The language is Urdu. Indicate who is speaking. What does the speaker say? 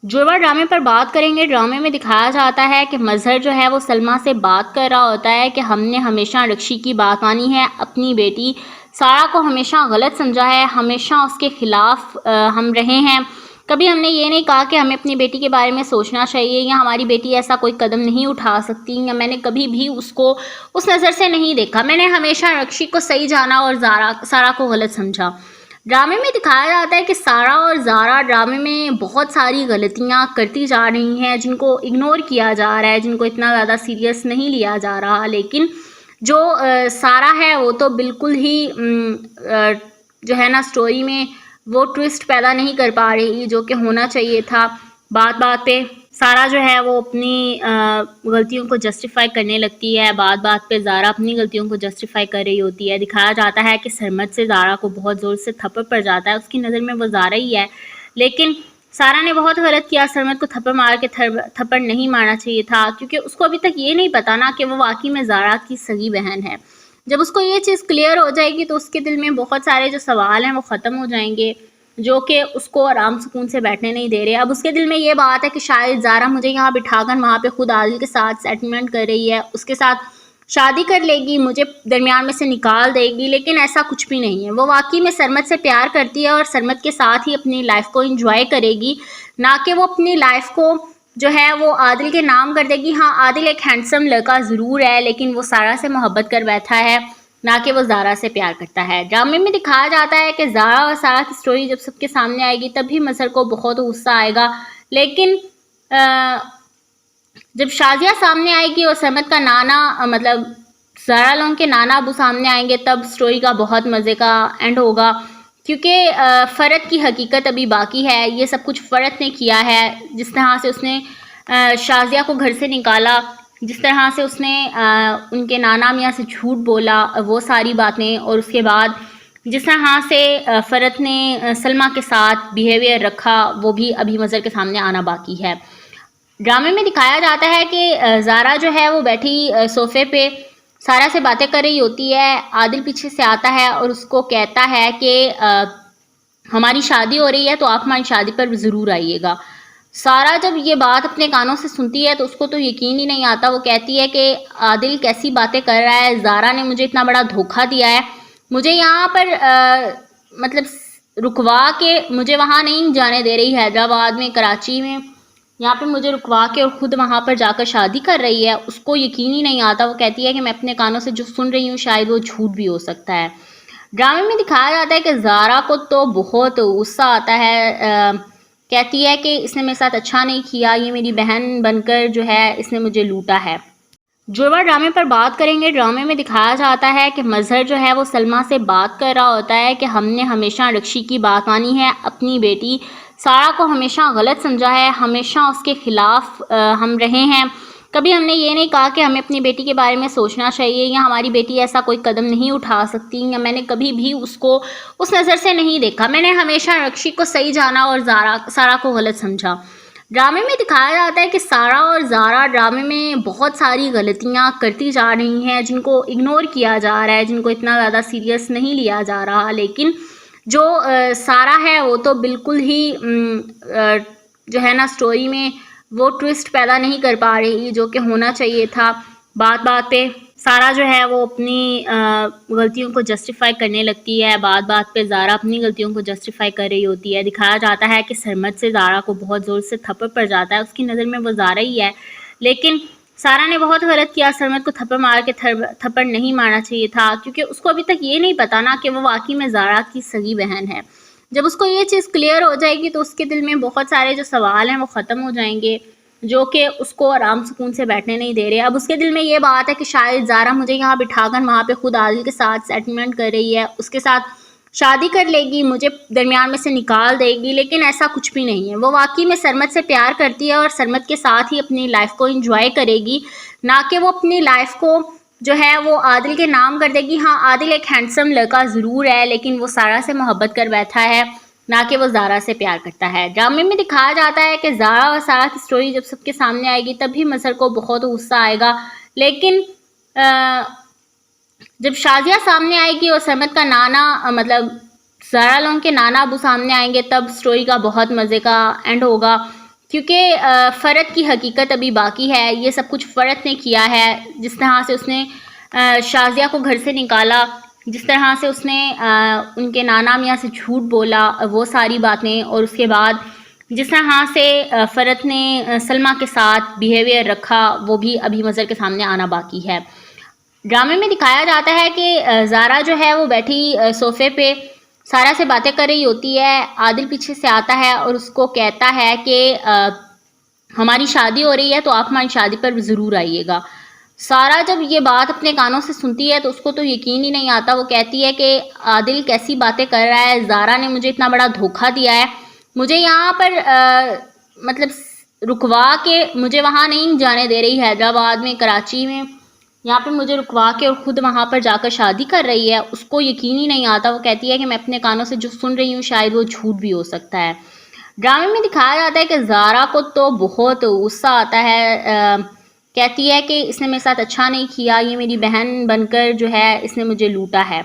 Speaker 1: جڑواں ڈرامے پر بات کریں گے۔ ڈرامے میں دکھایا جاتا ہے کہ مظہر جو ہے وہ سلمیٰ سے بات کر رہا ہوتا ہے کہ ہم نے ہمیشہ رکشی کی بات مانی ہے، اپنی بیٹی سارا کو ہمیشہ غلط سمجھا ہے، ہمیشہ اس کے خلاف ہم رہے ہیں، کبھی ہم نے یہ نہیں کہا کہ ہمیں اپنی بیٹی کے بارے میں سوچنا چاہیے یا ہماری بیٹی ایسا کوئی قدم نہیں اٹھا سکتی، یا میں نے کبھی بھی اس کو اس نظر سے نہیں دیکھا، میں نے ہمیشہ رکشی کو صحیح جانا اور سارا کو غلط سمجھا۔ ڈرامے میں دکھایا جاتا ہے کہ سارا اور زارا ڈرامے میں بہت ساری غلطیاں کرتی جا رہی ہیں جن کو اگنور کیا جا رہا ہے، جن کو اتنا زیادہ سیریس نہیں لیا جا رہا، لیکن جو سارا ہے وہ تو بالکل ہی جو ہے نا سٹوری میں وہ ٹویسٹ پیدا نہیں کر پا رہی جو کہ ہونا چاہیے تھا۔ بات بات پہ سارا جو ہے وہ اپنی غلطیوں کو جسٹیفائی کرنے لگتی ہے، بات بات پہ زارا اپنی غلطیوں کو جسٹیفائی کر رہی ہوتی ہے۔ دکھایا جاتا ہے کہ سرمد سے زارا کو بہت زور سے تھپڑ پڑ جاتا ہے، اس کی نظر میں وہ زارا ہی ہے، لیکن سارا نے بہت غلط کیا، سرمد کو تھپڑ مار کے تھپڑ نہیں مارنا چاہیے تھا، کیونکہ اس کو ابھی تک یہ نہیں پتا نا کہ وہ واقعی میں زارا کی سگی بہن ہے۔ جب اس کو یہ چیز کلیئر ہو جائے گی تو اس کے دل میں بہت سارے جو سوال ہیں وہ ختم ہو جائیں گے جو کہ اس کو آرام سکون سے بیٹھنے نہیں دے رہے۔ اب اس کے دل میں یہ بات ہے کہ شاید زارا مجھے یہاں بٹھا کر وہاں پہ خود عادل کے ساتھ سیٹلمنٹ کر رہی ہے، اس کے ساتھ شادی کر لے گی، مجھے درمیان میں سے نکال دے گی، لیکن ایسا کچھ بھی نہیں ہے۔ وہ واقعی میں سرمد سے پیار کرتی ہے اور سرمد کے ساتھ ہی اپنی لائف کو انجوائے کرے گی، نہ کہ وہ اپنی لائف کو جو ہے وہ عادل کے نام کر دے گی۔ ہاں، عادل ایک ہینڈسم لڑکا ضرور ہے، لیکن وہ سارا سے محبت کر بیٹھا ہے، نہ کہ وہ زارا سے پیار کرتا ہے۔ ڈرامے میں دکھایا جاتا ہے کہ زارا اور سارا کی سٹوری جب سب کے سامنے آئے گی تب بھی مظہر کو بہت غصہ آئے گا، لیکن جب شازیہ سامنے آئے گی اور سرمد کا نانا مطلب زارا لوگوں کے نانا ابو سامنے آئیں گے تب سٹوری کا بہت مزے کا اینڈ ہوگا، کیونکہ فرد کی حقیقت ابھی باقی ہے۔ یہ سب کچھ فرد نے کیا ہے، جس طرح سے اس نے شازیہ کو گھر سے نکالا، جس طرح سے اس نے ان کے نانا میاں سے جھوٹ بولا، وہ ساری باتیں، اور اس کے بعد جس طرح سے فرد نے سلمیٰ کے ساتھ بیہیویئر رکھا وہ بھی ابھی مظہر کے سامنے آنا باقی ہے۔ ڈرامے میں دکھایا جاتا ہے کہ زارا جو ہے وہ بیٹھی صوفے پہ سارا سے باتیں کر رہی ہوتی ہے، عادل پیچھے سے آتا ہے اور اس کو کہتا ہے کہ ہماری شادی ہو رہی ہے تو آپ ہماری شادی پر ضرور آئیے گا۔ سارا جب یہ بات اپنے کانوں سے سنتی ہے تو اس کو تو یقین ہی نہیں آتا، وہ کہتی ہے کہ عادل کیسی باتیں کر رہا ہے، زارا نے مجھے اتنا بڑا دھوکہ دیا ہے، مجھے یہاں پر مطلب رکوا کے مجھے وہاں نہیں جانے دے رہی، حیدرآباد میں، کراچی میں، یہاں پہ مجھے رکوا کے اور خود وہاں پر جا کر شادی کر رہی ہے۔ اس کو یقین ہی نہیں آتا، وہ کہتی ہے کہ میں اپنے کانوں سے جو سن رہی ہوں شاید وہ جھوٹ بھی ہو سکتا ہے۔ ڈرامے میں دکھایا جاتا ہے کہ زارا کو تو بہت غصہ آتا ہے، کہتی ہے کہ اس نے میرے ساتھ اچھا نہیں کیا، یہ میری بہن بن کر جو ہے اس نے مجھے لوٹا ہے۔ جڑواں ڈرامے پر بات کریں گے۔ ڈرامے میں دکھایا جاتا ہے کہ مظہر جو ہے وہ سلمیٰ سے بات کر رہا ہوتا ہے کہ ہم نے ہمیشہ رکشی کی بات مانی ہے، اپنی بیٹی سارا کو ہمیشہ غلط سمجھا ہے، ہمیشہ اس کے خلاف ہم رہے ہیں، کبھی ہم نے یہ نہیں کہا کہ ہمیں اپنی بیٹی کے بارے میں سوچنا چاہیے یا ہماری بیٹی ایسا کوئی قدم نہیں اٹھا سکتی، یا میں نے کبھی بھی اس کو اس نظر سے نہیں دیکھا، میں نے ہمیشہ رکشی کو صحیح جانا اور سارا کو غلط سمجھا۔ ڈرامے میں دکھایا جاتا ہے کہ سارا اور زارا ڈرامے میں بہت ساری غلطیاں کرتی جا رہی ہیں جن کو اگنور کیا جا رہا ہے، جن کو اتنا زیادہ سیریس نہیں لیا جا رہا، لیکن جو سارا ہے وہ تو بالکل ہی جو ہے نا سٹوری میں وہ ٹویسٹ پیدا نہیں کر پا رہی جو کہ ہونا چاہیے تھا۔ بات بات پہ سارا جو ہے وہ اپنی غلطیوں کو جسٹیفائی کرنے لگتی ہے، بات بات پہ زارا اپنی غلطیوں کو جسٹیفائی کر رہی ہوتی ہے۔ دکھایا جاتا ہے کہ سرمد سے زارا کو بہت زور سے تھپڑ پڑ جاتا ہے، اس کی نظر میں وہ زارا ہی ہے، لیکن سارا نے بہت غلط کیا، سرمد کو تھپڑ مار کے تھپڑ نہیں مارنا چاہیے تھا، کیونکہ اس کو ابھی تک یہ نہیں پتا نا کہ وہ واقعی میں زارا کی سگی بہن ہے۔ جب اس کو یہ چیز کلیئر ہو جائے گی تو اس کے دل میں بہت سارے جو سوال ہیں وہ ختم ہو جائیں گے جو کہ اس کو آرام سکون سے بیٹھنے نہیں دے رہے۔ اب اس کے دل میں یہ بات ہے کہ شاید زارا مجھے یہاں بٹھا کر وہاں پہ خود عادل کے ساتھ سیٹلمنٹ کر رہی ہے، اس کے ساتھ شادی کر لے گی، مجھے درمیان میں سے نکال دے گی، لیکن ایسا کچھ بھی نہیں ہے۔ وہ واقعی میں سرمد سے پیار کرتی ہے اور سرمد کے ساتھ ہی اپنی لائف کو انجوائے کرے گی، نہ کہ وہ اپنی لائف کو جو ہے وہ عادل کے نام کر دے گی۔ ہاں، عادل ایک ہینڈسم لڑکا ضرور ہے، لیکن وہ سارا سے محبت کر بیٹھا ہے، نہ کہ وہ زارا سے پیار کرتا ہے۔ ڈرامے میں دکھایا جاتا ہے کہ زارا اور سارا کی سٹوری جب سب کے سامنے آئے گی تب بھی مظہر کو بہت غصہ آئے گا، لیکن جب شازیہ سامنے آئے گی اور سرمد کا نانا زارا لوگوں کے نانا ابو سامنے آئیں گے تب سٹوری کا بہت مزے کا اینڈ ہوگا، کیونکہ فرد کی حقیقت ابھی باقی ہے. یہ سب کچھ فرد نے کیا ہے. جس طرح سے اس نے شازیہ کو گھر سے نکالا، جس طرح سے اس نے ان کے نانا میاں سے جھوٹ بولا، وہ ساری باتیں، اور اس کے بعد جس طرح سے فرد نے سلمیٰ کے ساتھ بیہیویئر رکھا، وہ بھی ابھی مظہر کے سامنے آنا باقی ہے. ڈرامے میں دکھایا جاتا ہے کہ زارا جو ہے وہ بیٹھی صوفے پہ سارا سے باتیں کر رہی ہوتی ہے. عادل پیچھے سے آتا ہے اور اس کو کہتا ہے کہ ہماری شادی ہو رہی ہے تو آپ ہماری شادی پر ضرور آئیے گا. سارا جب یہ بات اپنے کانوں سے سنتی ہے تو اس کو تو یقین ہی نہیں آتا. وہ کہتی ہے کہ عادل کیسی باتیں کر رہا ہے، زارا نے مجھے اتنا بڑا دھوکہ دیا ہے، مجھے یہاں پر مطلب رکوا کے مجھے وہاں نہیں جانے دے رہی، حیدرآباد میں، کراچی میں، یہاں پہ مجھے رکوا کے اور خود وہاں پر جا کر شادی کر رہی ہے. اس کو یقین ہی نہیں آتا. وہ کہتی ہے کہ میں اپنے کانوں سے جو سن رہی ہوں شاید وہ جھوٹ بھی ہو سکتا ہے. ڈرامے میں دکھایا جاتا ہے کہ زارا کو تو بہت غصہ آتا ہے. کہتی ہے کہ اس نے میرے ساتھ اچھا نہیں کیا، یہ میری بہن بن کر جو ہے اس نے مجھے لوٹا ہے.